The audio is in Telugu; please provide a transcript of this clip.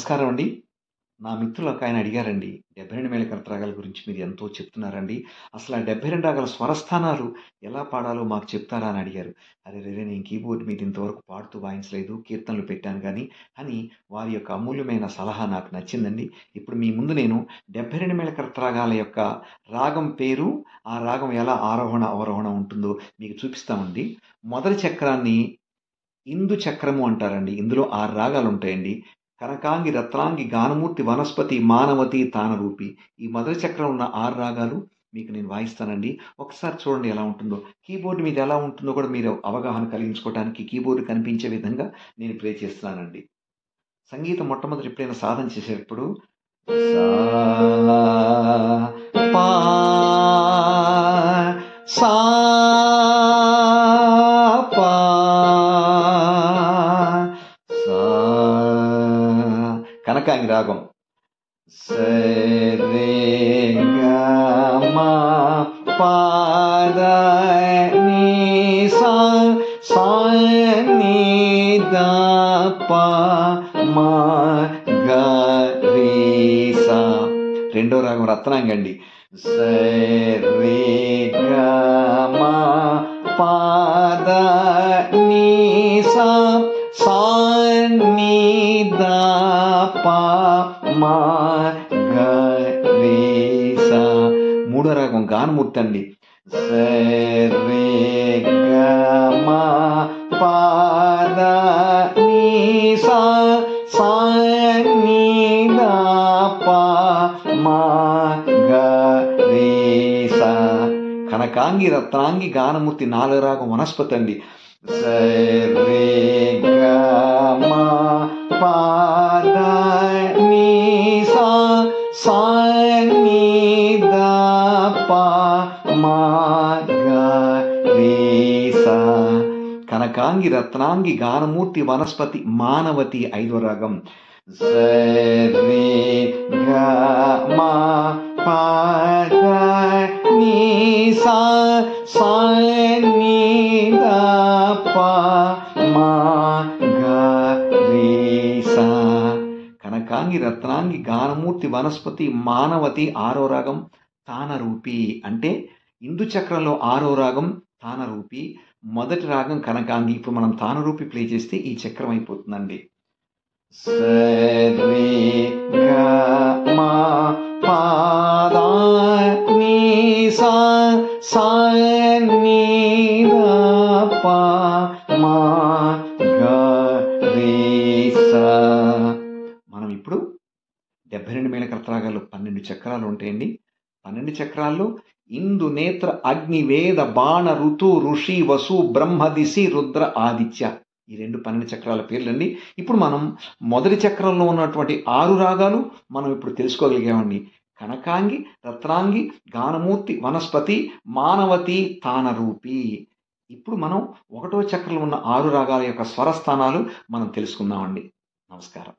నమస్కారం అండి. నా మిత్రులు ఒకాయన అడిగారండి. 72 మేళకర్త రాగాల గురించి మీరు ఎంతో చెప్తున్నారండి. అసలు ఆ 72 రాగాల స్వరస్థానాలు ఎలా పాడాలో మాకు చెప్తారా అని అడిగారు. అరెరెరే! నేను కీబోర్డ్ మీద ఇంతవరకు పాడుతూ వాయించలేదు. కీర్తనలు పెట్టాను గానీ, అని వారి యొక్క అమూల్యమైన సలహా నాకు నచ్చిందండి. ఇప్పుడు మీ ముందు నేను 72 మేళకర్త రాగాల యొక్క రాగం పేరు, ఆ రాగం ఎలా ఆరోహణ, అవరోహణ ఉంటుందో మీకు చూపిస్తామండి. మొదటి చక్రాన్ని ఇందు చక్రము అంటారండి. ఇందులో 6 రాగాలుంటాయండి. కనకాంగి, రత్నాంగి, గానమూర్తి, వనస్పతి, మానవతి, తానరూపి. ఈ మొదటి చక్రం ఉన్న 6 రాగాలు మీకు నేను వాయిస్తానండి. ఒకసారి చూడండి ఎలా ఉంటుందో. కీబోర్డ్ మీద ఎలా ఉంటుందో కూడా మీరు అవగాహన కలిగించుకోవటానికి కీబోర్డ్ కనిపించే విధంగా నేను ప్లే చేస్తున్నానండి. సంగీతం మొట్టమొదట ఎప్పుడైనా సాధన చేసేటప్పుడు సా పా సా పా సా కనకాంగి రాగం సరే గ మ ప ద ని సా సా ని ద ప మ గ రి సా. రెండో రాగం రత్నాంగి అండి. సరే గ మ ప ద ని సా సా ని ద ప మ గ రి సా. మూడో రాగం గానమూర్తి అండి. సరే గ మ ప ద ని సా సా ని ద ప మ గ రి సా. కనకాంగి, రత్నాంగి, గానమూర్తి. నాలుగో రాగం వనస్పతి అండి. సరే గ మ ప ద ని సా సా ని ద ప మ గ రి సా. కనకాంగి, రత్నాంగి, గానమూర్తి, వనస్పతి, మానవతి. ఐదో రాగం సరే గ మ ప ద ని సా సా ని ద ప మ గ రి సా. కనకాంగి, రత్నాంగి, గానమూర్తి, వనస్పతి, మానవతి. ఆరో రాగం తానరూపి. అంటే ఇందు చక్రంలో ఆరో రాగం తానరూపి, మొదటి రాగం కనకాంగి. ఇప్పుడు మనం తానరూపి ప్లే చేస్తే ఈ చక్రం అయిపోతుందండి. సరే గ మ ప ద ని సా సా ని ద ప మ గ రి సా. మనం ఇప్పుడు 72 మేళకర్త రాగాలు 12 చక్రాలు ఉంటాయండి. 12 చక్రాల్లో ఇందు, నేత్ర, అగ్ని, వేద, బాణ, ఋతు, ఋషి, వసు, బ్రహ్మ, దిశి, రుద్ర, ఆదిత్య. ఈ 12 చక్రాల పేర్లండి. ఇప్పుడు మనం మొదటి చక్రంలో ఉన్నటువంటి 6 రాగాలు మనం ఇప్పుడు తెలుసుకోగలిగామండి. కనకాంగి, రత్నాంగి, గానమూర్తి, వనస్పతి, మానవతి, తానరూపి. ఇప్పుడు మనం 1వ చక్రంలో ఉన్న 6 రాగాల యొక్క స్వరస్థానాలు మనం తెలుసుకుందామండి. నమస్కారం.